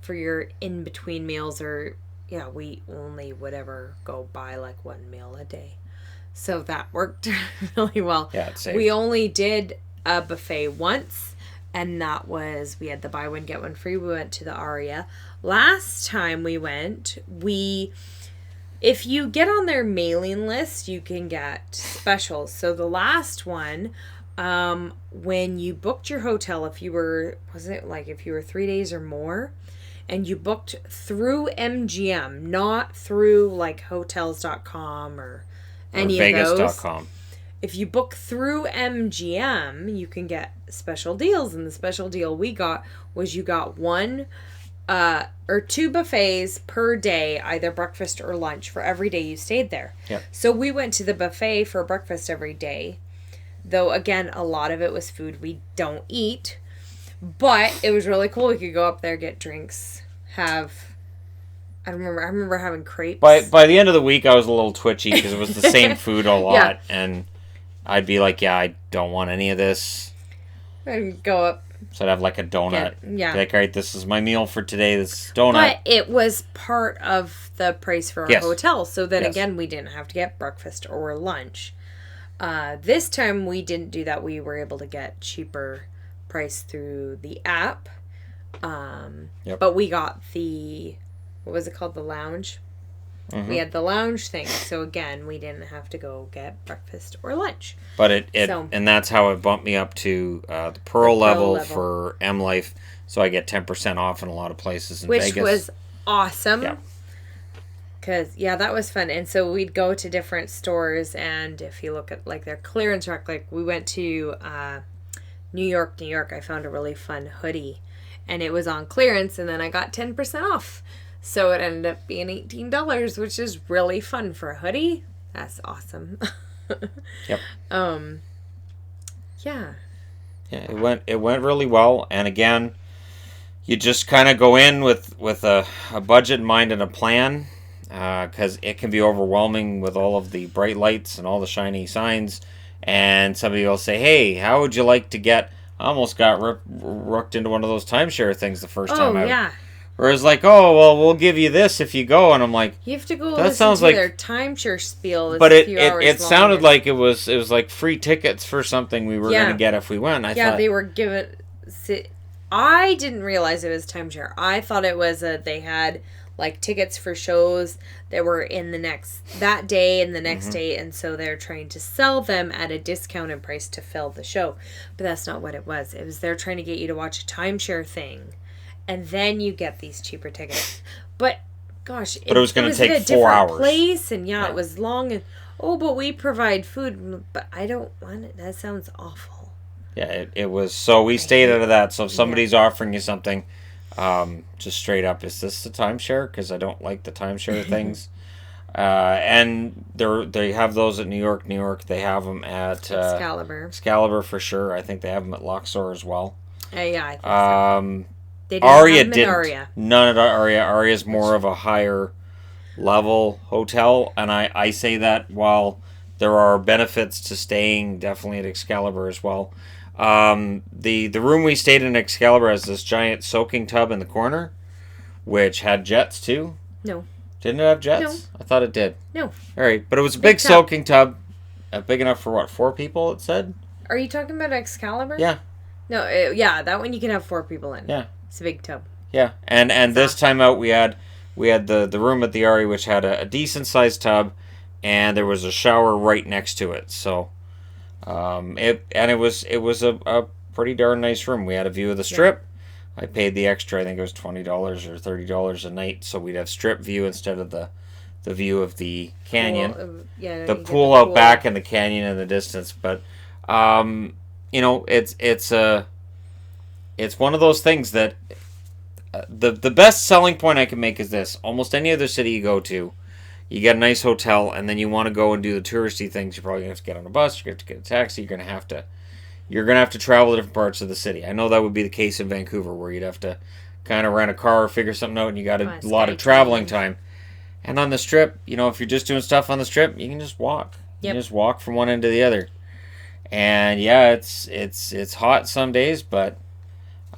for your in-between meals, or we only would ever go buy like one meal a day. So that worked really well. Yeah, it's safe. We only did a buffet once, and that was, we had the buy one, get one free. We went to the Aria. Last time we went, if you get on their mailing list, you can get specials. So the last one, when you booked your hotel, if you were 3 days or more, and you booked through MGM, not through like hotels.com or any of those. Vegas.com. If you book through MGM, you can get special deals. And the special deal we got was you got one or two buffets per day, either breakfast or lunch, for every day you stayed there. Yep. So we went to the buffet for breakfast every day. Though, again, a lot of it was food we don't eat. But it was really cool. We could go up there, get drinks, I remember having crepes. By the end of the week, I was a little twitchy because it was the same food a lot, and I'd be like, I don't want any of this. And go up. So I'd have like a donut. Be like, all right, this is my meal for today, this donut. But it was part of the price for our hotel, so then again, we didn't have to get breakfast or lunch. This time, we didn't do that. We were able to get cheaper price through the app. But we got what was it called? The lounge. Mm-hmm. We had the lounge thing. So again, we didn't have to go get breakfast or lunch. But and that's how it bumped me up to the Pearl level for M Life. So I get 10% off in a lot of places in Vegas. Which was awesome. Yeah. Because, that was fun. And so we'd go to different stores, and if you look at like their clearance rack, like we went to New York, I found a really fun hoodie. And it was on clearance, and then I got 10% off. So it ended up being $18, which is really fun for a hoodie. That's awesome. Yep. Yeah. Yeah, it went really well, and again, you just kind of go in with a budget in mind and a plan, because it can be overwhelming with all of the bright lights and all the shiny signs, and somebody will say, "Hey, how would you like to get?" I almost got rooked into one of those timeshare things the first time. Oh, yeah. Where it's like, "Oh, well, we'll give you this if you go," and I'm like, "You have to go listen to their timeshare spiel." But it sounded like it was like free tickets for something we were going to get if we went. I thought they were giving. I didn't realize it was timeshare. I thought it was they had like tickets for shows that were in that day and the next day, and so they're trying to sell them at a discounted price to fill the show. But that's not what it was. It was they're trying to get you to watch a timeshare thing, and then you get these cheaper tickets. But gosh, it was going to take 4 hours. Place, and it was long. And but we provide food. But I don't want it. That sounds awful. Yeah, it was. So we stayed out of that. So if somebody's offering you something, just straight up, is this the timeshare? Because I don't like the timeshare things. And they have those at New York. New York, they have them at Excalibur. Excalibur for sure. I think they have them at Luxor as well. Yeah, I think so. They didn't Aria have them in didn't. Aria. None at Aria. Aria is more of a higher level hotel, and I say that while there are benefits to staying definitely at Excalibur as well. The room we stayed in Excalibur has this giant soaking tub in the corner, which had jets too. No. Didn't it have jets? No. I thought it did. No. All right, but it was a big soaking tub, big enough for what, 4 people? It said. Are you talking about Excalibur? Yeah. No, yeah, that one you can have 4 people in. Yeah. It's a big tub. Yeah, and this time out we had the room at the Aria, which had a decent sized tub, and there was a shower right next to it. So, it was a pretty darn nice room. We had a view of the Strip. Yeah. I paid the extra. I think it was $20 or $30 a night, so we'd have Strip view instead of the view of the canyon. The pool out back and the canyon in the distance. But it's one of those things that the best selling point I can make is this: almost any other city you go to, you get a nice hotel, and then you want to go and do the touristy things. You're probably gonna have to get on a bus. You're gonna have to get a taxi. You're gonna have to travel to different parts of the city. I know that would be the case in Vancouver, where you'd have to kind of rent a car or figure something out, and you got a lot of traveling time. And on the Strip, if you're just doing stuff on the Strip, you can just walk. Yep. You can just walk from one end to the other. And yeah, it's hot some days, but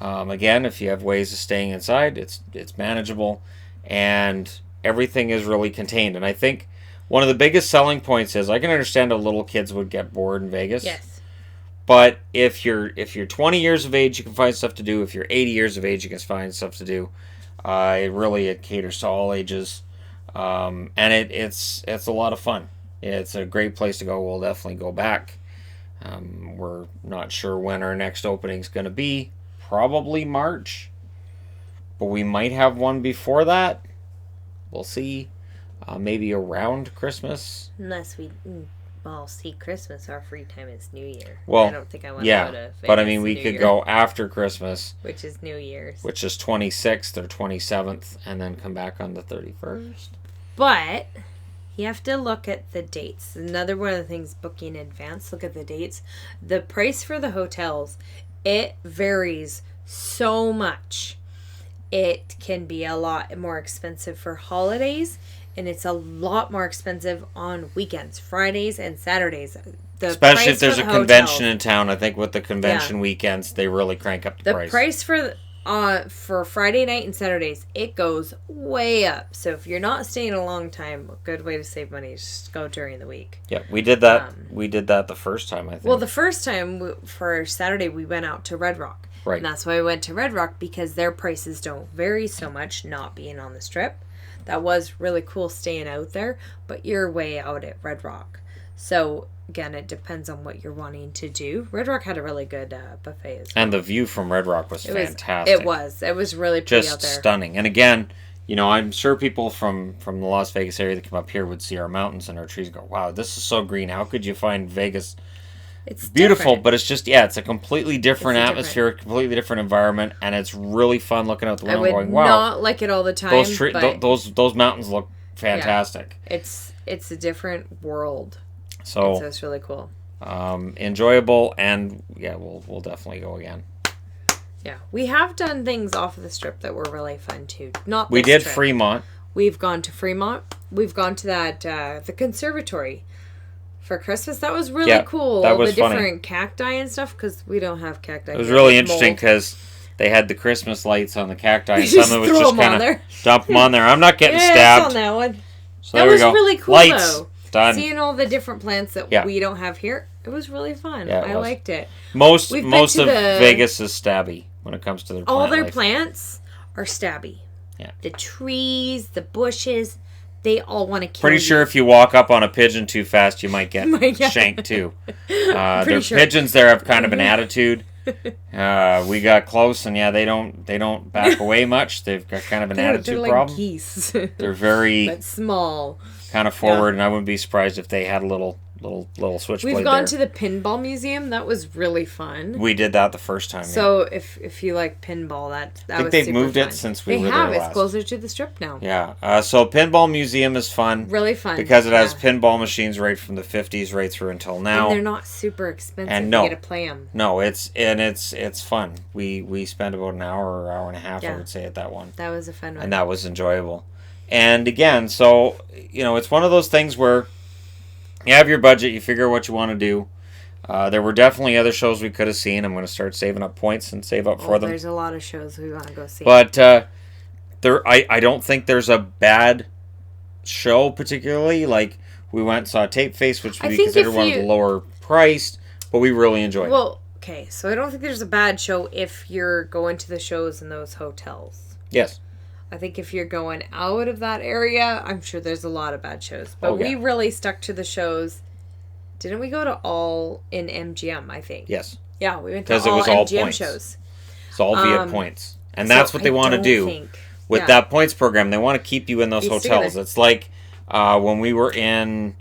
again, if you have ways of staying inside, it's manageable, and everything is really contained. And I think one of the biggest selling points is I can understand how little kids would get bored in Vegas. Yes. But if you're 20 years of age, you can find stuff to do. If you're 80 years of age, you can find stuff to do. It caters to all ages, and it's a lot of fun. It's a great place to go. We'll definitely go back. We're not sure when our next opening is going to be. Probably March, but we might have one before that. We'll see. Maybe around Christmas. Unless see, Christmas, our free time is New Year. Well, I don't think I want to go to Vegas. But I mean, we could go after Christmas, which is New Year's, which is 26th or 27th, and then come back on the 31st. But you have to look at the dates. Another one of the things, booking in advance, look at the dates. The price for the hotels, it varies so much. It can be a lot more expensive for holidays, and it's a lot more expensive on weekends, Fridays and Saturdays. Especially if there's a convention in town. I think with the convention weekends, they really crank up the price. The price for Friday night and Saturdays, it goes way up. So if you're not staying a long time, a good way to save money is just go during the week. Yeah, we did that. We did that the first time, I think. Well, the first time for Saturday, we went out to Red Rock. Right. And that's why we went to Red Rock, because their prices don't vary so much, not being on the Strip. That was really cool staying out there, but you're way out at Red Rock. So, again, it depends on what you're wanting to do. Red Rock had a really good buffet as well. And the view from Red Rock was fantastic. It was really pretty out there. Just stunning. And again, I'm sure people from the Las Vegas area that come up here would see our mountains and our trees and go, wow, this is so green. How could you find Vegas? It's beautiful, different. But it's just, it's a completely different atmosphere, completely different environment, and it's really fun looking out the window going, wow. I would not like it all the time. Those mountains look fantastic. Yeah, it's a different world. So it's really cool. Enjoyable, and we'll definitely go again. Yeah, we have done things off of the Strip that were really fun too. We did Fremont. We've gone to Fremont. We've gone to that the conservatory for Christmas. That was really cool. That was the funny. Different cacti and stuff, because we don't have cacti. It was really interesting because they had the Christmas lights on the cacti, and some of it was just kind of dump them on there. I'm not getting stabbed. On that one. So that was really cool, lights. Though. Done. Seeing all the different plants that we don't have here, it was really fun. Yeah, I liked it. Most of Vegas is stabby when it comes to their plant all their life. Plants are stabby. Yeah. The trees, the bushes, they all want to kill Pretty you. sure if you walk up on a pigeon too fast, you might get shanked too. Pigeons there have kind of an attitude. We got close, and they don't back away much. They've got kind of an attitude like problem. Geese. They're very but small, kind of forward, and I wouldn't be surprised if they had a little little switchblade. We've gone there. to the pinball museum. That was really fun. We did that the first time. So if you like pinball, that I think was they've super moved fun. it since we they were have. there It's last. closer to the strip now. Yeah. So pinball museum is fun. Really fun because it has pinball machines right from the 50s right through until now. And they're not super expensive. And no, you get to play them. No, it's fun. We spent about an hour or hour and a half, I would say, at that one. That was a fun one. And that was enjoyable. And again, so it's one of those things where you have your budget, you figure what you want to do. There were definitely other shows we could have seen. I'm going to start saving up points and save up for them. There's a lot of shows we want to go see. But I don't think there's a bad show particularly. Like, we went and saw Tape Face, which we consider one of the lower priced, but we really enjoyed it. Well, okay, so I don't think there's a bad show if you're going to the shows in those hotels. Yes. I think if you're going out of that area, I'm sure there's a lot of bad shows. But we really stuck to the shows. Didn't we go to all in MGM, I think? Yes. Yeah, we went to all MGM shows. It's all via points. And that's what they want to do with that points program. They want to keep you in those hotels. It's like when we were in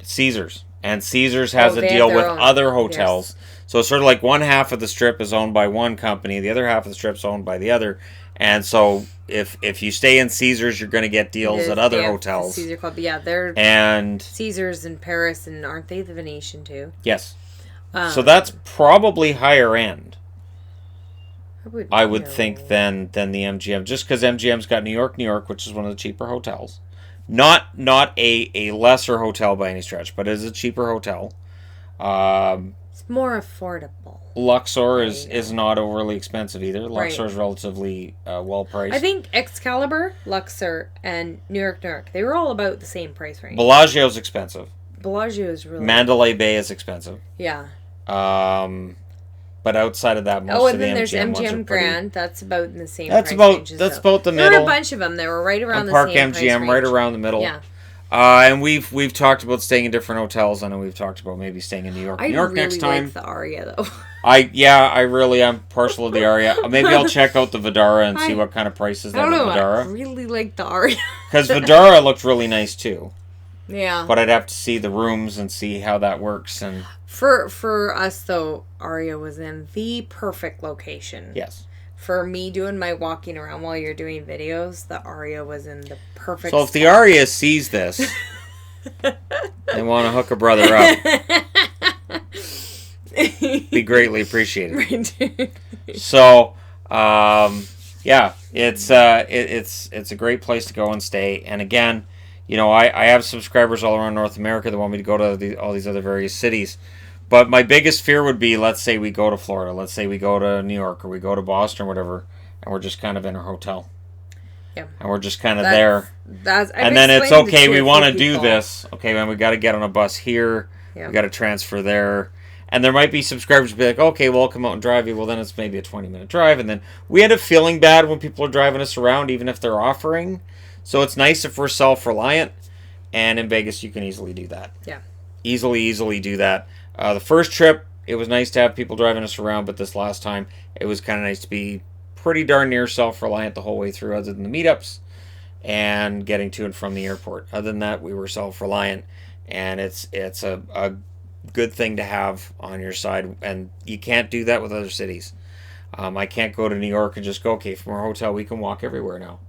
Caesars. And Caesars has a deal with other hotels. Yes. So it's sort of like one half of the strip is owned by one company. The other half of the strip is owned by the other. And so if you stay in Caesars, you're going to get deals at other hotels. Caesar Club, yeah, they're Caesars in Paris, and aren't they the Venetian too? Yes. So that's probably higher end. I would think than the MGM, just because MGM's got New York, which is one of the cheaper hotels. Not a lesser hotel by any stretch, but it is a cheaper hotel. It's more affordable. Luxor is not overly expensive either. Luxor is relatively well priced. I think Excalibur, Luxor, and New York, they were all about the same price range. Bellagio's expensive. Bellagio is really... Mandalay Bay is expensive. Yeah. But outside of that, most of the MGM ones are pretty... MGM Grand. That's about in the same price range. That's about the middle. There were a bunch of them. They were right around the Park same price range. MGM, right around the middle. Yeah. And we've talked about staying in different hotels. I know we've talked about maybe staying in New York. New York next time. I really like the Aria, though. I really am partial to the Aria. Maybe I'll check out the Vidara and see what kind of prices that Vidara. I really like the Aria. Because Vidara looked really nice too. Yeah. But I'd have to see the rooms and see how that works. And for us though, Aria was in the perfect location. Yes. For me doing my walking around while you're doing videos, the Aria was in the perfect So if the Aria sees this, they want to hook a brother up. Be greatly appreciated. Right. So, yeah, it's a great place to go and stay. And again, I have subscribers all around North America that want me to go to all these other various cities. But my biggest fear would be, let's say we go to Florida, let's say we go to New York, or we go to Boston or whatever, and we're just kind of in our hotel. Yeah. And we're just kind of there. And then it's okay, we want to do this. Okay, man, we got to get on a bus here. Yeah. We got to transfer there. And there might be subscribers who be like, okay, well, I'll come out and drive you. Well, then it's maybe a 20-minute drive. And then we end up feeling bad when people are driving us around, even if they're offering. So it's nice if we're self-reliant. And in Vegas, you can easily do that. Yeah. Easily do that. The first trip, it was nice to have people driving us around, but this last time, it was kind of nice to be pretty darn near self-reliant the whole way through, other than the meetups and getting to and from the airport. Other than that, we were self-reliant, and it's a good thing to have on your side, and you can't do that with other cities. I can't go to New York and just go, okay, from our hotel, we can walk everywhere now.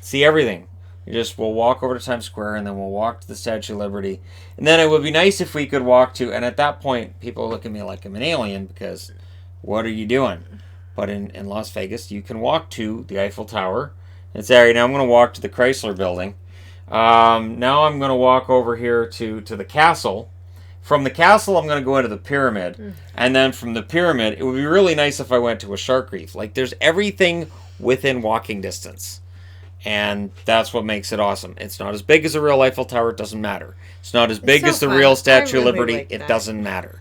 See everything. We'll walk over to Times Square, and then we'll walk to the Statue of Liberty. And then it would be nice if we could walk to, and at that point, people look at me like I'm an alien, because what are you doing? But in Las Vegas, you can walk to the Eiffel Tower. And say, all right, now I'm going to walk to the Chrysler Building. Now I'm going to walk over here to the castle. From the castle, I'm going to go into the pyramid. And then from the pyramid, it would be really nice if I went to a shark reef. Like, there's everything within walking distance. And that's what makes it awesome. It's not as big as a real Eiffel Tower. It doesn't matter. It's not as big as the real Statue of Liberty. It doesn't matter.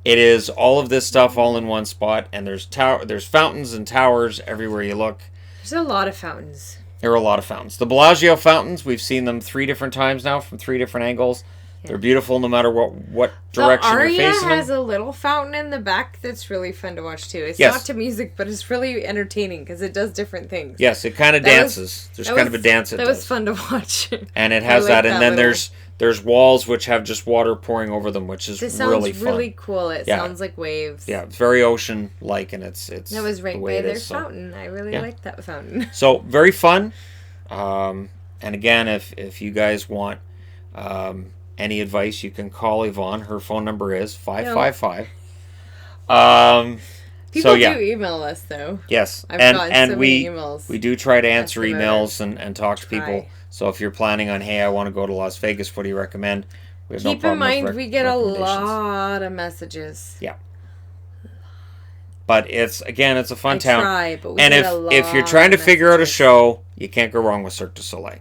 It is all of this stuff all in one spot. And there's fountains and towers everywhere you look. There's a lot of fountains. There are a lot of fountains. The Bellagio fountains, we've seen them 3 different times now from 3 different angles. They're beautiful no matter what direction you're Aria facing has them. a little fountain in the back that's really fun to watch too. It's Yes. not to music, but it's really entertaining because it does different things. Yes, it kind of dances. There's kind of a dance it That does. was fun to watch. And it has I that, like and that then there's walls which have just water pouring over them, which is This really sounds fun. really cool. It Yeah. sounds like waves. Yeah, it's very ocean-like, and it's That was right the way by it their is, so. fountain. I really liked that fountain. So very fun. And again, if you guys want any advice, you can call Yvonne. Her phone number is 555. People so yeah, do email us though. yes, I've and gotten and so we many emails. we do try to answer them emails and talk to people. Try. So if you're planning on, hey, I want to go to Las Vegas, what do you recommend? We have no Keep in problem with mind, we get a recommendations. lot of messages. Yeah. But it's a fun I town. try, but we And get a lot if you're trying to of figure out a messages. show, you can't go wrong with Cirque du Soleil.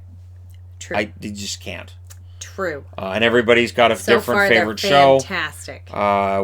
True. You just can't. True. And everybody's got a So different far, favorite they're show. fantastic.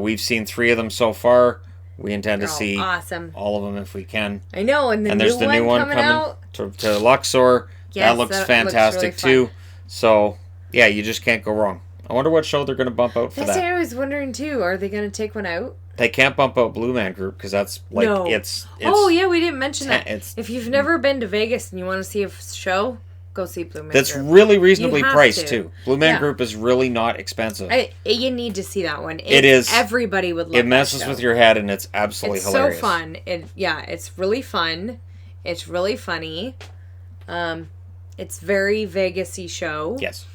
We've seen 3 of them so far. We intend to They're all see awesome. all of them if we can. I know, and And there's the new one coming out. to Luxor. Yes, that looks that looks fantastic really fun. too. So yeah, you just can't go wrong. I wonder what show they're going to bump out for That's what that. I was wondering too. Are they going to take one out? They can't bump out Blue Man Group because that's like No. it's Oh yeah, we didn't mention that. it's- If you've never been to Vegas and you want to see a show, go see Blue Man that's Group. really reasonably You have priced to. too. Blue Man Yeah. Group is really not expensive. You need to see that one. It is. Everybody would love It messes that show. with your head and it's absolutely It's hilarious. so fun. It's really fun. It's really funny. It's very Vegas-y show. Yes.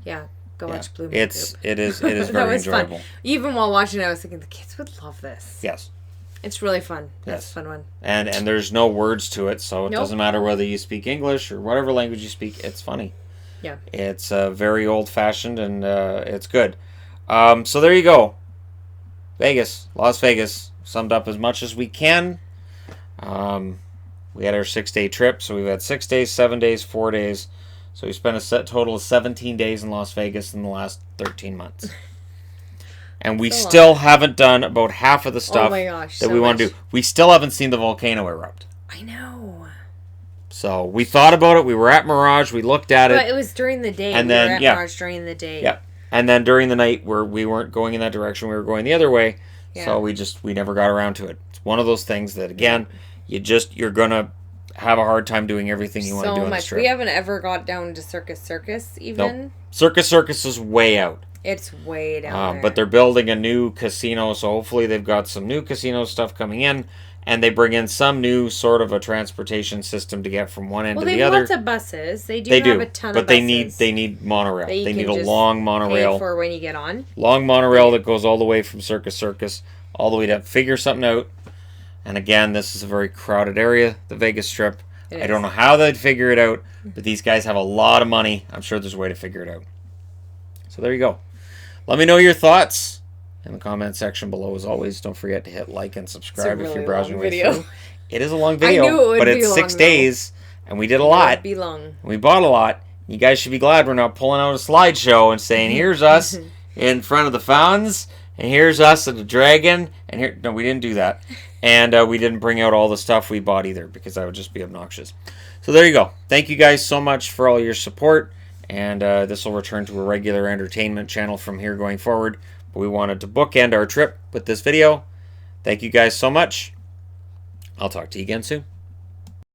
Yeah, go Yeah. watch Blue Man Group. It is That very was fun. enjoyable. Even while watching it, I was thinking the kids would love this. Yes. It's really fun. That's Yes. a fun one. And there's no words to it, so it Nope. doesn't matter whether you speak English or whatever language you speak. It's funny. Yeah. It's very old-fashioned and it's good. So there you go. Vegas, Las Vegas, summed up as much as we can. We had our 6-day trip, so we've had 6 days, 7 days, 4 days. So we spent a total of 17 days in Las Vegas in the last 13 months. And we still haven't done about half of the stuff my gosh, that so we want to much. do. We still haven't seen the volcano erupt. I know. So we thought about it. We were at Mirage. We looked at But it. it was during the day. And we then, were at yeah. Mars during the day. Yeah. And then during the night, we weren't going in that direction. We were going the other way. Yeah. So we never got around to it. It's one of those things that, again, you're going to have a hard time doing everything you want to do So on this much. trip. We haven't ever got down to Circus even. Nope. Circus is way out. It's way down there. But they're building a new casino, so hopefully they've got some new casino stuff coming in, and they bring in some new sort of a transportation system to get from one end to they the have other. lots of buses. They They have do, a ton but of they buses. need monorail. that you They can need a just long pay monorail, for when you get on. long monorail that goes all the way from Circus all the way to figure something out. And again, this is a very crowded area, the Vegas Strip. It I don't is. know how they'd figure it out, but these guys have a lot of money. I'm sure there's a way to figure it out. So there you go. Let me know your thoughts in the comment section below. As always, don't forget to hit like and subscribe if really you're browsing long your way video. through. It is a long video, knew it would but be it's long, 6 though. days, and we did a It lot. would be long. We bought a lot. You guys should be glad we're not pulling out a slideshow and saying, here's us in front of the fountains, and here's us at the dragon, and here... No, we didn't do that. And we didn't bring out all the stuff we bought either, because that would just be obnoxious. So there you go. Thank you guys so much for all your support, and this will return to a regular entertainment channel from here going forward. But we wanted to bookend our trip with this video. Thank you guys so much. I'll talk to you again soon.